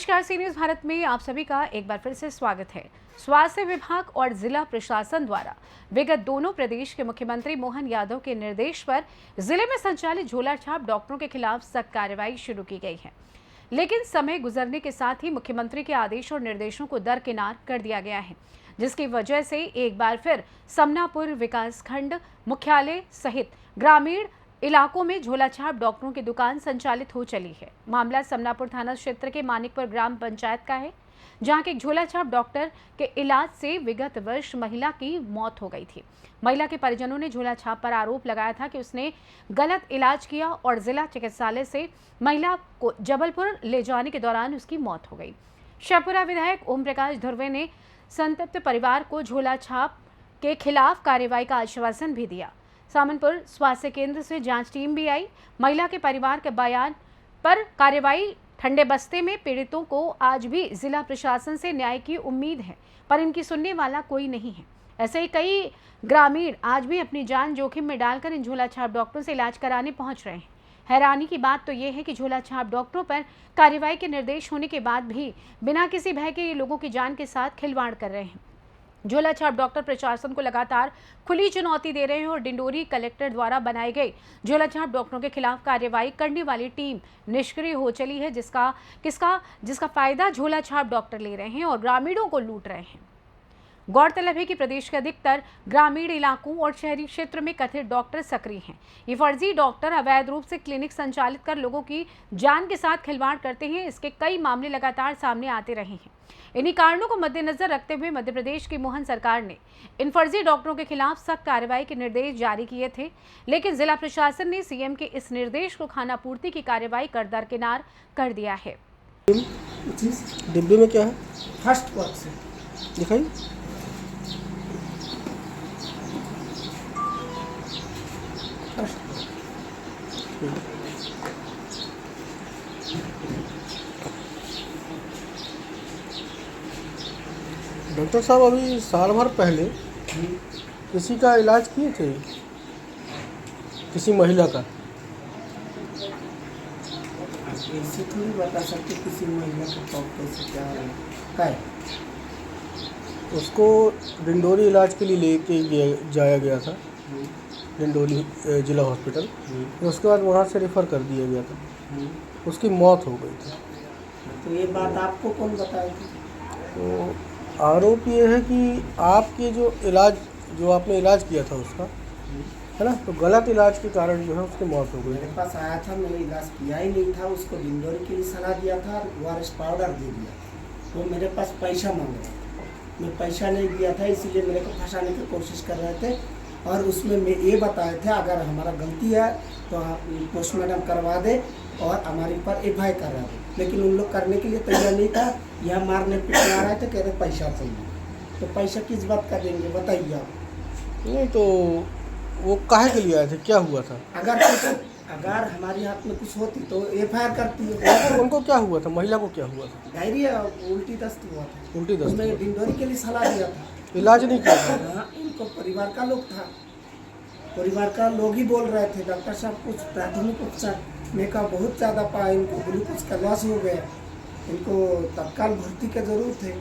नमस्कार, सी न्यूज़ भारत में आप सभी का एक बार फिर से स्वागत है। स्वास्थ्य विभाग और जिला प्रशासन द्वारा विगत दोनों प्रदेश के मुख्यमंत्री मोहन यादव के निर्देश पर जिले में संचालित झोला छाप डॉक्टरों के खिलाफ सख्त कार्रवाई शुरू की गई है। लेकिन समय गुजरने के साथ ही मुख्यमंत्री के आदेश और निर्देशों को दरकिनार कर दिया गया है, जिसकी वजह से एक बार फिर समनापुर विकासखंड मुख्यालय सहित ग्रामीण इलाकों में झोलाछाप डॉक्टरों की दुकान संचालित हो चली है। मामला समनापुर थाना क्षेत्र के मानिकपुर ग्राम पंचायत का है, जहां के एक झोलाछाप डॉक्टर के इलाज से विगत वर्ष महिला की मौत हो गई थी। महिला के परिजनों ने झोलाछाप पर आरोप लगाया था कि उसने गलत इलाज किया और जिला चिकित्सालय से महिला को जबलपुर ले जाने के दौरान उसकी मौत हो गई। शेखपुरा विधायक ओम प्रकाश धुर्वे ने संतप्त परिवार को झोलाछाप के खिलाफ कार्रवाई का आश्वासन भी दिया। सामनपुर स्वास्थ्य केंद्र से जांच टीम भी आई। महिला के परिवार के बयान पर कार्रवाई ठंडे बस्ते में पीड़ितों को आज भी जिला प्रशासन से न्याय की उम्मीद है, पर इनकी सुनने वाला कोई नहीं है। ऐसे ही कई ग्रामीण आज भी अपनी जान जोखिम में डालकर इन झोलाछाप डॉक्टरों से इलाज कराने पहुंच रहे हैं। हैरानी की बात तो ये है कि झोलाछाप डॉक्टरों पर कार्रवाई के निर्देश होने के बाद भी बिना किसी भय के ये लोगों की जान के साथ खिलवाड़ कर रहे हैं। झोलाछाप डॉक्टर प्रशासन को लगातार खुली चुनौती दे रहे हैं और डिंडोरी कलेक्टर द्वारा बनाए गए झोलाछाप डॉक्टरों के खिलाफ कार्रवाई करने वाली टीम निष्क्रिय हो चली है, जिसका फायदा झोलाछाप डॉक्टर ले रहे हैं और ग्रामीणों को लूट रहे हैं। गौरतलब है कि प्रदेश के अधिकतर ग्रामीण इलाकों और शहरी क्षेत्र में कथित डॉक्टर सक्रिय हैं। ये फर्जी डॉक्टर अवैध रूप से क्लिनिक संचालित कर लोगों की जान के साथ खिलवाड़ करते हैं। इसके कई मामले लगातार सामने आते रहे हैं। इन्हीं कारणों को मद्देनजर रखते हुए मध्य प्रदेश की मोहन सरकार ने इन फर्जी डॉक्टरों के खिलाफ सख्त कार्रवाई के निर्देश जारी किए थे, लेकिन जिला प्रशासन ने सीएम के इस निर्देश को खानापूर्ति की कार्रवाई कर दरकिनार कर दिया है। डिब्बे में क्या है? फर्स्ट वर्क से दिखाई। डॉक्टर साहब अभी साल भर पहले किसी का इलाज किए थे, किसी महिला का। ऐसे थोड़ी बता सकते किसी महिला का डॉक्टर से क्या है। उसको डिंडोरी इलाज के लिए लेके जाया गया था, डिंडोरी जिला हॉस्पिटल। उसके बाद वहाँ से रेफ़र कर दिया गया था। उसकी मौत हो गई थी। तो ये बात आपको कौन बताएगी? तो आरोप ये है कि आपके जो आपने इलाज किया था उसका, है ना, तो गलत इलाज के कारण जो है उसकी मौत हो गई। मेरे पास आया था, मैंने इलाज किया ही नहीं था। उसको डिंडोरी के लिए सलाह दिया था और ORS पाउडर दे दिया। वो मेरे पास पैसा मांगा, मैं पैसा नहीं दिया था, इसीलिए मेरे को फंसाने की कोशिश कर रहे थे। और उसमें मैं ये बताए थे अगर हमारा गलती है तो आप पोस्टमार्टम करवा दे और हमारे ऊपर FI करा दे, लेकिन उन लोग करने के लिए तैयार नहीं था। यह मारने पीटने आ रहे थे, कह रहे पैसा चाहिए। तो पैसा किस बात का देंगे बताइए आप। नहीं तो वो काहे के लिए आए थे, क्या हुआ था? अगर हमारे हाथ में कुछ होती तो FIR करती है। उनको क्या हुआ था? महिला को क्या हुआ था? डायरिया, उल्टी दस्त हुआ था। उल्टी दस्त। मैं डिंडोरी के लिए सलाह दिया था, इलाज नहीं किया था। हाँ, इनको परिवार का लोग था, परिवार का लोग ही बोल रहे थे डॉक्टर साहब कुछ प्राथमिक उपचार में का बहुत ज़्यादा पाया, इनको ग्लूकोज का लॉस हो गया, इनको तत्काल भर्ती की जरूरत है।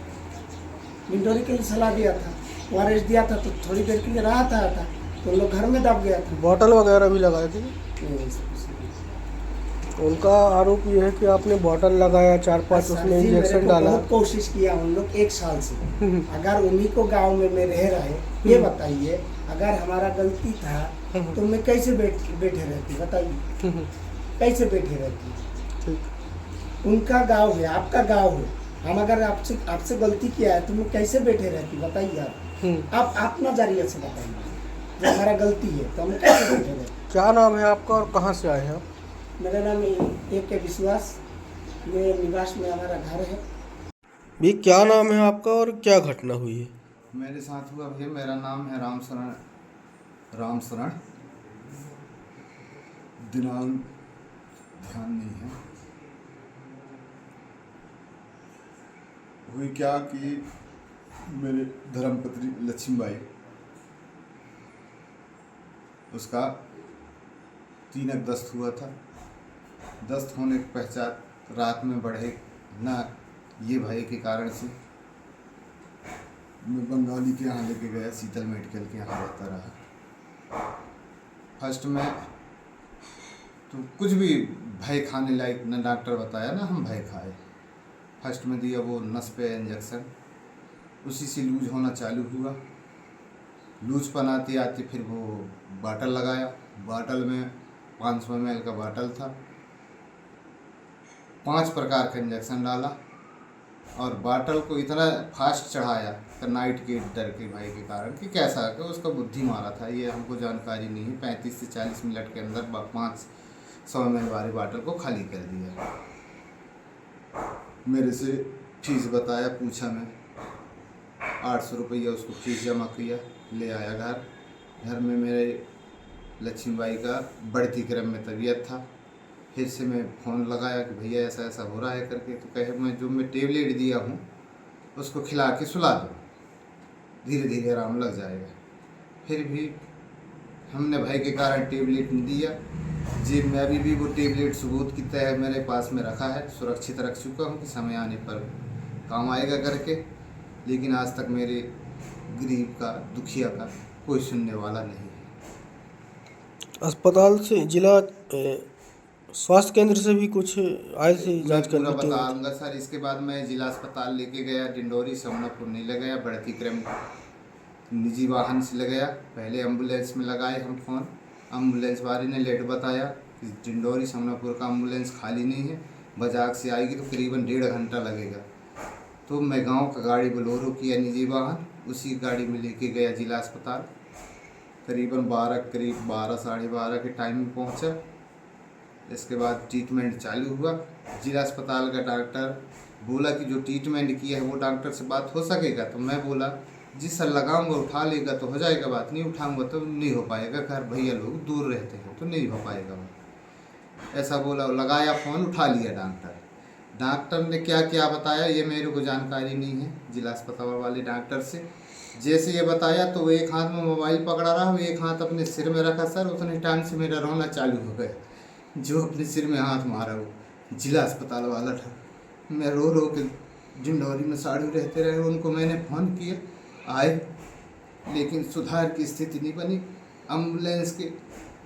डिंडोरी के लिए सलाह दिया था, ORS दिया था, तो थोड़ी देर के लिए राहत आया था, तो लोग घर में दब गया था। बॉटल वगैरह भी लगाए थे। उनका आरोप ये है कि आपने बॉटल लगाया, 4-5 उसमें इंजेक्शन डाला। बहुत कोशिश किया उन लोग 1 साल से। अगर उन्हीं को गांव में मैं रह रहे, ये बताइए, अगर हमारा गलती था तो मैं कैसे बैठे रहती बताइए, कैसे बैठे रहती? उनका गांव है, आपका गांव है, हम अगर आपसे गलती किया है तो मैं कैसे बैठे रहती बताइए आप अपना जरिए से बताइए। जब हमारा गलती है तो हम कैसे बैठे रहते? क्या नाम है आपका और कहाँ से आए हैं आप? मेरा नाम AK विश्वास, मेरे निवास में हमारा घर है। भी क्या नाम है आपका और क्या घटना हुई है? मेरे साथ हुआ भैया, मेरा नाम है राम शरण। दिनांक ध्यान नहीं है। हुई क्या कि मेरे धर्मपत्नी लक्ष्मीबाई, उसका 3 दस्त हुआ था। दस्त होने के पश्चात रात में बढ़े, नाक ये भाई के कारण से मैं बंगाली के यहाँ लेके गया, शीतल मेडिकल के यहाँ रहता रहा। फर्स्ट में तो कुछ भी भय खाने लायक न डॉक्टर बताया ना हम भय खाए। फर्स्ट में दिया वो नस पे इंजेक्शन, उसी से लूज होना चालू हुआ। लूज पन आते आते फिर वो बाटल लगाया। बाटल में 500 ml का बाटल था। 5 प्रकार का इंजेक्शन डाला और बाटल को इतना फास्ट चढ़ाया कि नाइट के डर के भाई के कारण कि कैसा कि उसका बुद्धि मारा था, ये हमको जानकारी नहीं है। 35 से 40 मिनट के अंदर 500 ml वाली बाटल को खाली कर दिया। मेरे से फीस बताया, पूछा मैं 800 रुपया उसको फीस जमा किया, ले आया घर। घर में मेरे लक्ष्मीबाई का बढ़ती क्रम में तबीयत था। फिर से मैं फ़ोन लगाया कि भैया ऐसा ऐसा हो रहा है करके, तो कहे मैं टेबलेट दिया हूँ उसको खिला के सुला दो, धीरे धीरे आराम लग जाएगा। फिर भी हमने भाई के कारण टेबलेट नहीं दिया जी। मैं अभी भी वो टेबलेट सबूत की तरह मेरे पास में रखा है, सुरक्षित रख चुका हूँ कि समय आने पर काम आएगा करके। लेकिन आज तक मेरे गरीब का, दुखिया का कोई सुनने वाला नहीं है। अस्पताल से जिला स्वास्थ्य केंद्र से भी कुछ आए थे जांच करने के लिए? बताऊंगा सर। इसके बाद मैं जिला अस्पताल लेके गया, डिंडोरी समनापुर नहीं ले गया, बढ़ती क्रम निजी वाहन से ले गया। पहले एम्बुलेंस में लगाए हम फ़ोन, एम्बुलेंस वाले ने लेट बताया कि डिंडोरी समनापुर का एम्बुलेंस खाली नहीं है, बजाज से आएगी तो करीबन 1.5 घंटा लगेगा। तो मैं गांव का गाड़ी बोलोरो किया, निजी वाहन, उसी गाड़ी में लेके गया जिला अस्पताल। करीब 12 साढ़े 12 के टाइम में पहुंचा। इसके बाद ट्रीटमेंट चालू हुआ। जिला अस्पताल का डॉक्टर बोला कि जो ट्रीटमेंट किया है वो डॉक्टर से बात हो सकेगा? तो मैं बोला जी सर लगाऊंगा, उठा लेगा तो हो जाएगा बात, नहीं उठाऊंगा तो नहीं हो पाएगा, घर भैया लोग दूर रहते हैं तो नहीं हो पाएगा बात। ऐसा बोला, लगाया फ़ोन, उठा लिया डॉक्टर। डॉक्टर ने क्या क्या बताया ये मेरे को जानकारी नहीं है, जिला अस्पताल वाले डॉक्टर से। जैसे ये बताया तो वो एक हाथ में मोबाइल पकड़ा रहा, वो एक हाथ अपने सिर में रखा। सर उतने टाइम से मेरा रोना चालू हो गया, जो अपने सिर में हाथ मारा वो जिला अस्पताल वाला था। मैं रो रो के डिंडोरी में साड़ू रहते रहे, उनको मैंने फ़ोन किया, आए, लेकिन सुधार की स्थिति नहीं बनी। एम्बुलेंस की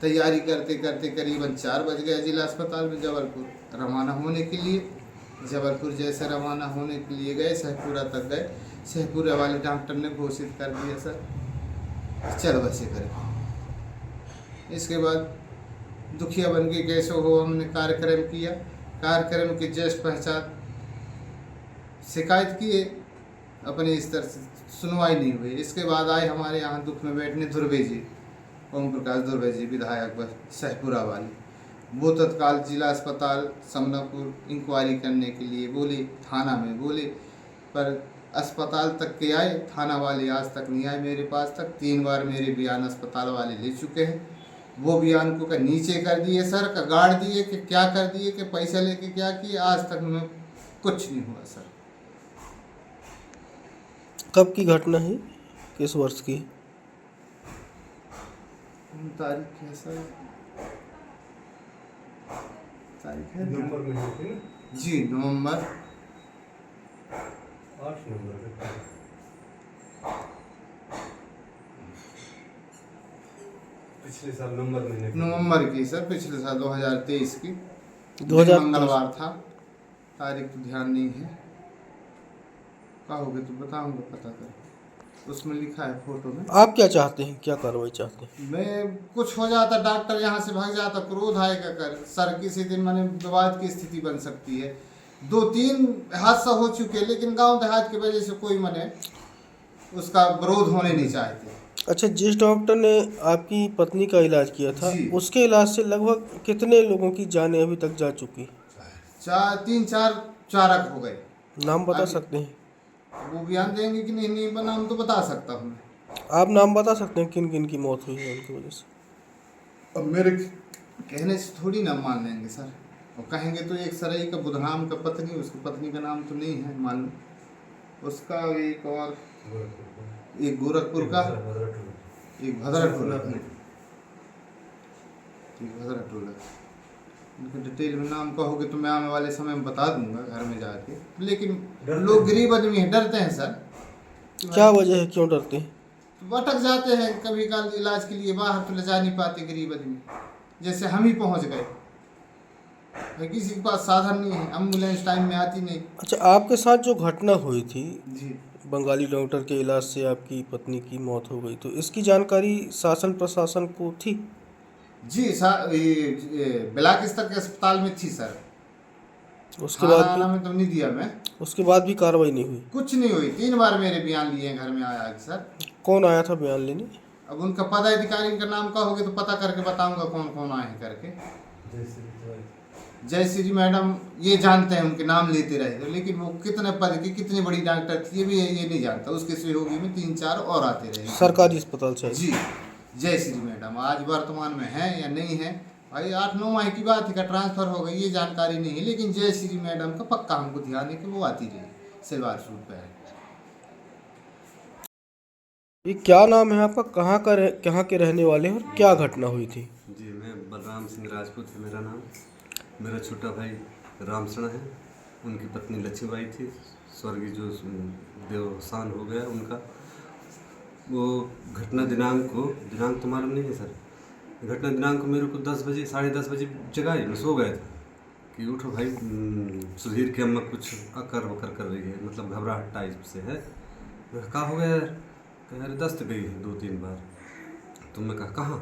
तैयारी करते करते करीबन 4 बज गया जिला अस्पताल में जबलपुर रवाना होने के लिए। जबलपुर जैसे रवाना होने के लिए गए, शहपुरा तक गए। शहपुरा वाले डॉक्टर ने घोषित कर दिया सर चल बसे करें। इसके बाद दुखिया बन के कैसे हो, हमने कार्यक्रम किया। कार्यक्रम के जस्ट पहचान शिकायत किए, अपने स्तर से सुनवाई नहीं हुई। इसके बाद आए हमारे यहाँ दुख में बैठने दुर्वे जी, ओम प्रकाश दुर्वे जी विधायक बस शहपुरा वाले। वो तत्काल जिला अस्पताल समनापुर इंक्वायरी करने के लिए बोले, थाना में बोले, पर अस्पताल तक के आए, थाना वाले आज तक नहीं आए मेरे पास तक। 3 बार मेरे बयान अस्पताल वाले ले चुके हैं। वो बयान को नीचे कर दिए सर, का गाड़ दिए कि क्या कर दिए कि पैसा लेके क्या किए, आज तक में कुछ नहीं हुआ सर। कब की घटना है, किस वर्ष की? तारीख है सर, तारीख है नवंबर में हुई थी जी, नवंबर 8 नवंबर पिछले साल नवंबर की सर, पिछले साल 2023 की 2023 मंगलवार था। तारीख तो ध्यान नहीं है, कहोगे तो बताऊंगा पता कर, उसमें लिखा है फोटो में। आप क्या चाहते हैं, क्या कार्रवाई चाहते हैं? मैं कुछ हो जाता, डॉक्टर यहाँ से भाग जाता, क्रोध आएगा कर सर, किसी दिन मैंने विवाद की स्थिति बन सकती है। 2-3 हादसा हो चुके, लेकिन गांव देहात की वजह से कोई मने उसका विरोध होने नहीं चाहते। अच्छा, जिस डॉक्टर ने आपकी पत्नी का इलाज किया था, उसके इलाज से लगभग कितने लोगों की जानें अभी तक जा चुकी? 3-4 चारक हो गए। नाम बता सकते हैं? वो बयान देंगे कि नहीं नाम तो बता सकता हूँ। आप नाम बता सकते हैं किन किन की मौत हुई है उनकी वजह से? अब मेरे कहने से थोड़ी ना मान लेंगे सर, और कहेंगे तो एक सराई का बुधराम का पत्नी, उसकी पत्नी का नाम तो नहीं है मालूम, उसका एक और एक गोरखपुर का, एक भद्रा टोला, उनके डिटेल में नाम कहोगे तो मैं आने वाले समय में बता दूंगा घर में जाके, लेकिन लोग गरीब आदमी हैं, डरते हैं सर। क्या वजह है, क्यों डरते हैं? भटक जाते हैं कभी काल इलाज के लिए, बाहर तो ले जा नहीं पाते गरीब आदमी, जैसे हम ही पहुंच गए, किसी के पास साधन नहीं है, एम्बुलेंस टाइम में आती नहीं। अच्छा, आपके साथ जो घटना हुई थी, जी बंगाली डॉक्टर के इलाज से आपकी पत्नी की मौत हो गई, तो इसकी जानकारी शासन प्रशासन को थी? जी सर, ये ब्लॉक स्तर के अस्पताल में थी सर। उसके बाद थाना में तो नहीं दिया मैं, उसके बाद भी कार्रवाई नहीं हुई? कुछ नहीं हुई। 3 बार मेरे बयान लिए हैं, घर में आया कि सर। कौन आया था बयान लेने? अब उनका पदाधिकारी का नाम कहोगे तो पता करके बताऊंगा कौन कौन आए हैं करके। जय श्री मैडम ये जानते हैं, उनके नाम लेते रहे थे, लेकिन वो कितने पद की कितनी बड़ी डॉक्टर थी ये नहीं जानता। उसके सहयोगी में 3-4 और आते रहे सरकारी अस्पताल से? जी। जय श्री मैडम आज वर्तमान में है या नहीं है, भाई 8-9 माह की बात है का ट्रांसफर हो गई, ये जानकारी नहीं है, लेकिन जय श्री मैडम का पक्का हमको ध्यान है कि वो आती रही सलवार सूट पहन। ये क्या नाम है आपका, कहाँ के रहने वाले हैं और क्या घटना हुई थी? जी, मैं बलराम सिंह राजपूत है मेरा नाम। मेरा छोटा भाई रामसणा है, उनकी पत्नी लक्ष्मीबाई थी, स्वर्गीय जो देवसान हो गया उनका। वो घटना दिनांक तो मालूम नहीं है सर। घटना दिनांक को मेरे को 10 बजे 10:30 बजे जगाई, मैं सो गया था कि उठो भाई, सुधीर की अम्मा कुछ अकर वकर कर रही है, मतलब घबराहट टाइप से है। मैं कहा हो गया यार, कह अरे दस्त गई है 2-3 बार। तो मैं कहा कहाँ,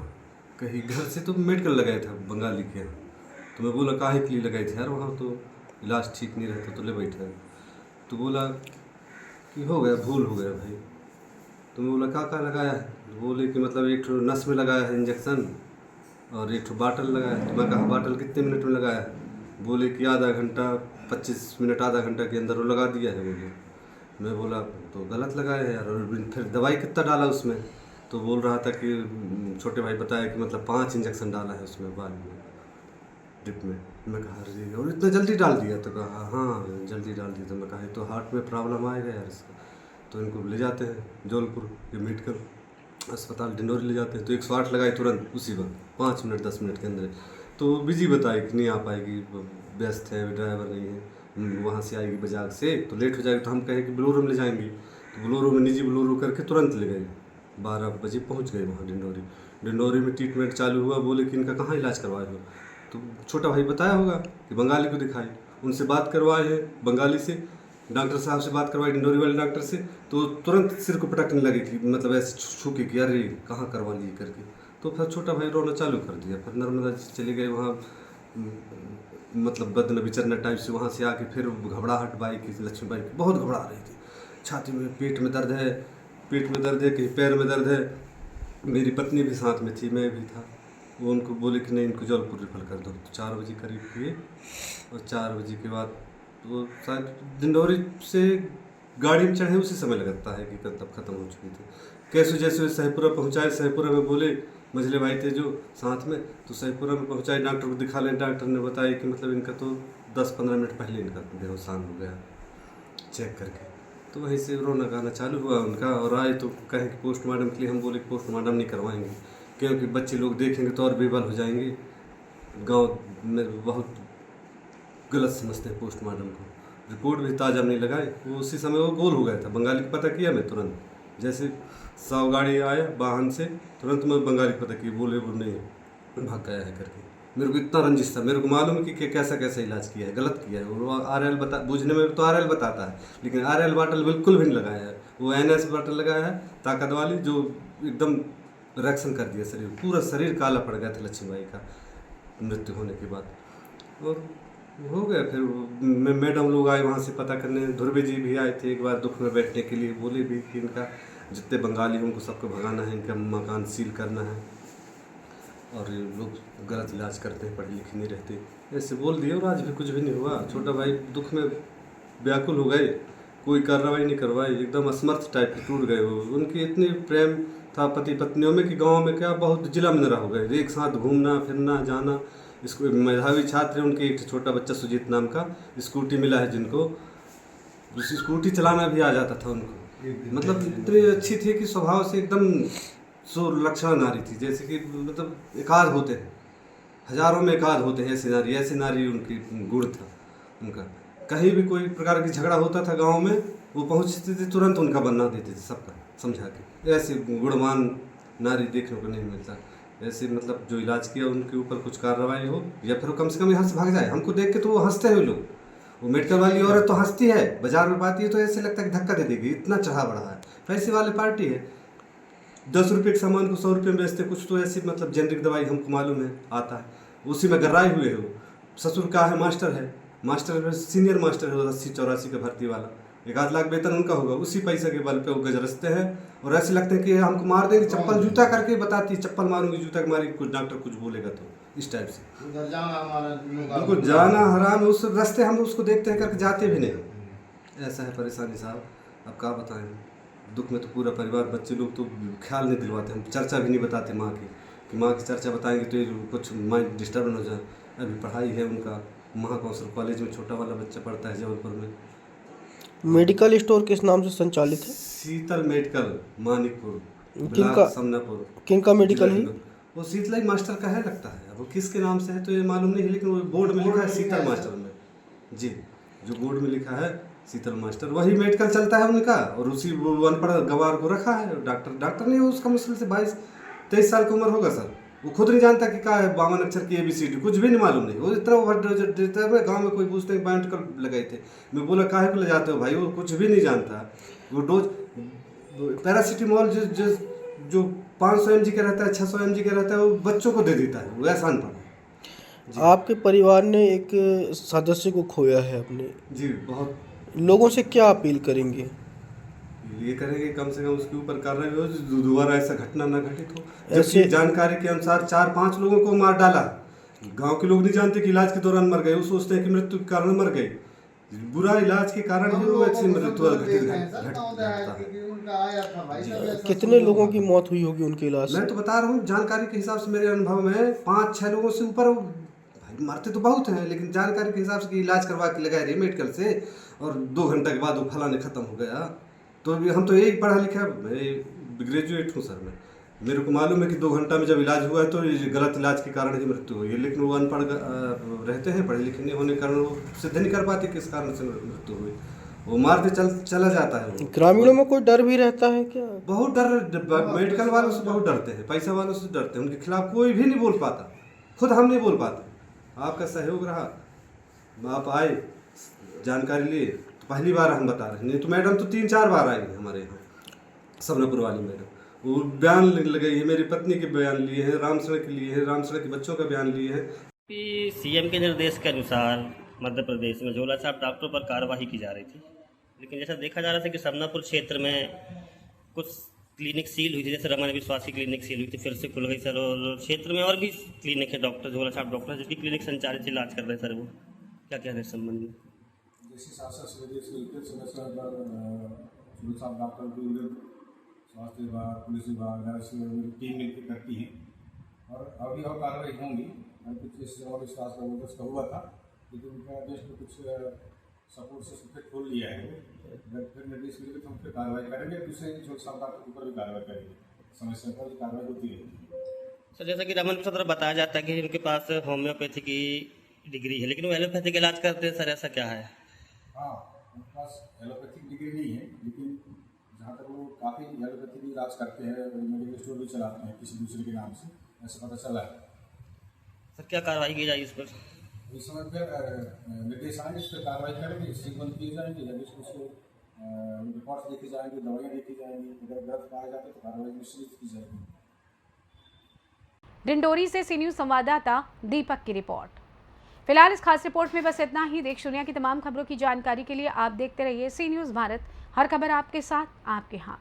कहीं घर से तो मेडिकल लगाया था बंगाली के। तो मैं बोला काहे के लिए लगाई थी यार, वहाँ तो इलाज ठीक नहीं रहता तो ले बैठा। तो बोला कि हो गया, भूल हो गया भाई। तो मैं बोला क्या लगाया है? तो बोले कि मतलब एक ठो नस में लगाया है इंजेक्शन और एक ठो बाटल लगाया है। तो मैं कहा बाटल कितने मिनट में लगाया है? बोले कि आधा घंटा 25 मिनट आधा घंटा के अंदर वो लगा दिया है बोले। मैं बोला तो गलत लगाया है यार, और फिर दवाई कितना डाला उसमें? तो बोल रहा था कि छोटे भाई बताया कि मतलब 5 इंजेक्शन डाला है उसमें बाल में, डिप में। मैं कहा अरे और इतना जल्दी डाल दिया? तो कहा हाँ जल्दी डाल दिया। तो मैं कहा तो हार्ट में प्रॉब्लम आएगा यार इसका। तो इनको ले जाते हैं जौनपुर ये मेडिकल अस्पताल डिंडोरी ले जाते हैं। तो 108 लगाए तुरंत उसी वक्त 5 मिनट 10 मिनट के अंदर। तो बिजी बताए कि नहीं आ पाएगी, व्यस्त है, ड्राइवर नहीं है, वहाँ से आएगी बाजार से तो लेट हो जाएगी। तो हम कहे कि बोलेरो में ले जाएंगे। तो बोलेरो में निजी बोलेरो करके तुरंत ले गए, 12 बजे पहुँच गए वहाँ डिंडोरी में ट्रीटमेंट चालू हुआ। बोले कि इनका कहाँ इलाज करवाए हो? तो छोटा भाई बताया होगा कि बंगाली को दिखाई, उनसे बात करवाए हैं बंगाली से, डॉक्टर साहब से बात करवाई डिंडोरी वाले डॉक्टर से। तो तुरंत सिर को पटकने लगे कि मतलब ऐसे छू के कि अरे कहाँ करवा लिए करके। तो फिर छोटा भाई रोना चालू कर दिया। फिर नर्मदा चले गए वहाँ, मतलब बदन विचरना टाइप से। वहाँ से आके फिर घबराहट बाई की, लक्ष्मीबाई की बहुत घबरा रही थी, छाती में पेट में दर्द है, कहीं पैर में दर्द है। मेरी पत्नी भी साथ में थी, मैं भी था। वो उनको बोले कि नहीं इनको जौनपुर रिफर कर दो। तो 4 बजे करीब किए और 4 बजे के बाद तो शायद डिंडोरी से गाड़ी में चढ़े उसी समय लगता है कि तब खत्म हो चुकी थी। कैसे जैसे सहपुरा पहुँचाए, सहपुरा में बोले मझले भाई थे जो साथ में, तो सहपुरा में पहुँचाए, डॉक्टर को दिखा लें। डॉक्टर ने बताया कि मतलब इनका तो 10-15 मिनट पहले इनका देहावसान हो गया चेक करके। तो वहीं से रोना गाना चालू हुआ उनका। और आए तो कहे कि पोस्टमार्टम के लिए, हम बोले पोस्टमार्टम नहीं करवाएंगे क्योंकि बच्चे लोग देखेंगे तो और बेबल हो जाएंगे। गांव में बहुत गलत समझते हैं पोस्टमार्टम को। रिपोर्ट भी ताज़ा नहीं लगाए, वो उसी समय वो गोल हो गया था। बंगाली को पता किया मैं तुरंत, जैसे 100 गाड़ी आया वाहन से, तुरंत मैं बंगाली को पता किया, बोले वो नहीं भाग गया है करके। मेरे को इतना रंजिश था, मेरे को मालूम है कि कैसा इलाज किया है, गलत किया है। वो RL बता, बूझने में तो RL बताता है, लेकिन RL बाटल बिल्कुल भी नहीं लगाया है। वो NS बाटल लगाया है ताकत वाली, जो एकदम रिएक्शन कर दिया शरीर, पूरा शरीर काला पड़ गया था लक्ष्मीबाई का मृत्यु होने के बाद। और हो गया फिर मैडम लोग आए वहाँ से पता करने, ध्रुवे जी भी आए थे एक बार दुख में बैठने के लिए। बोले भी कि इनका जितने बंगाली उनको सबको भगाना है, इनका मकान सील करना है, और ये लोग गलत इलाज करते हैं, पढ़े लिखे नहीं रहते, ऐसे बोल दिए। और आज भी कुछ भी नहीं हुआ। छोटा भाई दुख में व्याकुल हो गए, कोई कार्रवाई नहीं करवाई, एकदम असमर्थ टाइप के टूट गए। वो उनकी इतनी प्रेम था पति पत्नियों में कि गांव में क्या बहुत जिला में हो गए, एक साथ घूमना फिरना जाना। इसको मेधावी छात्र है उनके, एक छोटा बच्चा सुजीत नाम का, स्कूटी मिला है जिनको, उस स्कूटी चलाना भी आ जाता था उनको। मतलब इतनी अच्छी थी कि स्वभाव से एकदम सुलक्षणा नारी थी, जैसे कि मतलब एकाध होते हैं, हजारों में एकाध होते हैं ऐसे नारी उनकी गुण था उनका। कहीं भी कोई प्रकार की झगड़ा होता था गांव में, वो पहुंचते थे, तुरंत उनका बनना देते थे सबका समझा के। ऐसे गुणवान नारी देखने को नहीं मिलता। ऐसे मतलब जो इलाज किया उनके ऊपर कुछ कार्रवाई हो, या फिर कम से कम यहाँ से भाग जाए। हमको देख के तो वो हंसते हैं लोग। वो मेडिकल वाली औरत तो हंसती है, बाजार में पाती है तो ऐसे लगता है कि धक्का दे देगी, इतना चढ़ा बढ़ा है। पैसे वाले पार्टी है, 10 रुपये के सामान को 100 रुपये में बेचते। कुछ तो ऐसी मतलब जेनरिक दवाई हमको मालूम है आता है, उसी में गर्राए हुए हो। ससुर का है, मास्टर सीनियर मास्टर है, 80-84 का भर्ती वाला, 1-8 लाख वेतन उनका होगा। उसी पैसे के बल पे वो गजरसते हैं और ऐसे लगते हैं कि हमको मार देंगे। चप्पल जूता करके बताती है, चप्पल मारूंगी, जूता मारेंगे, कुछ डॉक्टर कुछ बोलेगा तो इस टाइप से। बिल्कुल जाना हराम है। उस रास्ते हम उसको देखते हैं करके जाते भी नहीं। ऐसा है परेशानी साहब, अब क्या बताएं। दुख में तो पूरा परिवार, बच्चे लोग तो ख्याल नहीं दिलवाते। हम चर्चा भी नहीं बताते माँ की, कि माँ की चर्चा बताएंगे तो ये कुछ माइंड डिस्टर्ब हो जाए। अभी पढ़ाई है उनका, महाकौशल कॉलेज में छोटा वाला बच्चा पढ़ता है जबलपुर में। मेडिकल स्टोर किस नाम से संचालित है? शीतल मेडिकल, मानिकपुर, किनका समनापुर। किनका मेडिकल है? वो शीतलाई मास्टर का है लगता है। अब वो किसके नाम से है तो ये मालूम नहीं है, लेकिन वो बोर्ड में लिखा है शीतल मास्टर में। जी, जो बोर्ड में लिखा है शीतल मास्टर, वही मेडिकल चलता है उनका। और उसी अनपढ़ गवार को रखा है डॉक्टर नहीं। उसका मुश्किल से 22-23 साल की उम्र होगा सर। वो खुद नहीं जानता कि क्या है 52 अक्षर की ABCD, कुछ भी नहीं मालूम नहीं। वो इतना ओवर गाँव में कोई पूछते हैं बांट कर लगाए थे। मैं बोला काहे को ले जाते हो भाई, वो कुछ भी नहीं जानता। वो डोज पैरासीटामोल जो 500 mg का रहता है, 600 mg का रहता है, वो बच्चों को दे देता है। वो ऐसा अनपढ़। आपके परिवार ने एक सदस्य को खोया है अपने। जी, बहुत। लोगों से क्या अपील करेंगे? ये करेंगे कम से कम उसके ऊपर कार्रवाई हो, दोबारा ऐसा घटना न घटित हो। ऐसे जबकि जानकारी के अनुसार 4-5 लोगों को मार डाला। गांव के लोग नहीं जानते कि इलाज के दौरान मर गए, वो सोचते हैं कि मृत्यु के कारण मर गए। बुरा इलाज के कारण ही वो ऐसी मृत्यु घटता है। कितने लोगों की मौत हुई होगी उनके इलाज से? मैं तो बता रहा हूँ जानकारी के हिसाब से, मेरे अनुभव में 5-6 लोगों से ऊपर। भाई मरते तो बहुत हैं, लेकिन जानकारी के हिसाब से इलाज करवा के लगाए रहे मेडिकल से, और 2 घंटे के बाद वो फलाने खत्म हो गया। तो अभी हम तो यही पढ़ा लिखा, मैं ग्रेजुएट हूँ सर। मेरे को मालूम है कि 2 घंटा में जब इलाज हुआ है तो ये गलत इलाज के कारण ही मृत्यु हुई है। लेकिन वो अनपढ़ रहते हैं, पढ़े लिखे नहीं होने के कारण वो सिद्ध नहीं कर पाते किस कारण से मृत्यु हुई। वो मारते चला जाता है। ग्रामीणों में कोई डर भी रहता है क्या? बहुत डर, मेडिकल वालों से बहुत डरते हैं, पैसा वालों से डरते हैं। उनके खिलाफ कोई भी नहीं बोल पाता, खुद हम नहीं बोल पाते। आपका सहयोग रहा, आप आए, जानकारी लिए, तो पहली बार हम बता रहे हैं। नहीं तो मैडम तो 3-4 बार आई हमारे यहाँ, समनापुर वाली मैडम। वो बयान लगाई है, मेरी पत्नी के बयान लिए हैं, रामसड़ा के लिए हैं, रामसड़ा के बच्चों का बयान लिए हैं। CM के निर्देश के अनुसार मध्य प्रदेश में झोला छाप डॉक्टरों पर कार्रवाई की जा रही थी, लेकिन जैसा देखा जा रहा था कि समनापुर क्षेत्र में कुछ क्लिनिक सील हुई थी। जैसे रमन विश्वास की क्लिनिक सील हुई थी, फिर से खुल गई सर। और क्षेत्र में और भी क्लिनिक है, डॉक्टर झोला छाप डॉक्टर जिसकी क्लिनिक संचालित इलाज कर रहे हैं सर। वो क्या कह रहे हैं इस संबंध में? जैसे शासन समय डॉक्टर के विरुद्ध स्वास्थ्य विभाग, पुलिस विभाग टीम मिलकर करती है, और अभी और कार्रवाई होंगी। कुछ इस और विश्वास का हुआ था, लेकिन उनका देश में कुछ सपोर्ट से फिर खोल लिया है। जब फिर निर्देश मिलेंगे तो हम फिर कार्रवाई करेंगे। दूसरे छोटे डॉक्टर के ऊपर भी कार्रवाई करेंगे, समय पर कार्रवाई होती है। सर जैसा कि रमन प्रसाद बताया जाता है कि उनके पास होम्योपैथी की डिग्री है, लेकिन वो एलोपैथिक इलाज करते हैं सर, ऐसा क्या है? हाँ, उनके पास एलोपैथिक डिग्री नहीं है, लेकिन जहाँ तक वो काफ़ी एलोपैथिक इलाज करते हैं, मेडिकल स्टोर भी चलाते हैं किसी दूसरे के नाम से, ऐसा पता चला है। सर क्या कार्रवाई की जाएगी इस पर? इस समय फिर निर्देश आएंगे, इस पर कार्रवाई करेंगे, सील किए जाएंगे, जब इसको रिपोर्ट्स देखी जाएंगी, दवाइयाँ देखी जाएंगी। अगर गलत पाया जाता है तो कार्रवाई निश्चित की जाएगी। डिंडोरी से सी न्यूज़ संवाददाता दीपक की रिपोर्ट। फिलहाल इस खास रिपोर्ट में बस इतना ही। देश दुनिया की तमाम खबरों की जानकारी के लिए आप देखते रहिए सी न्यूज़ भारत। हर खबर आपके साथ, आपके हाथ।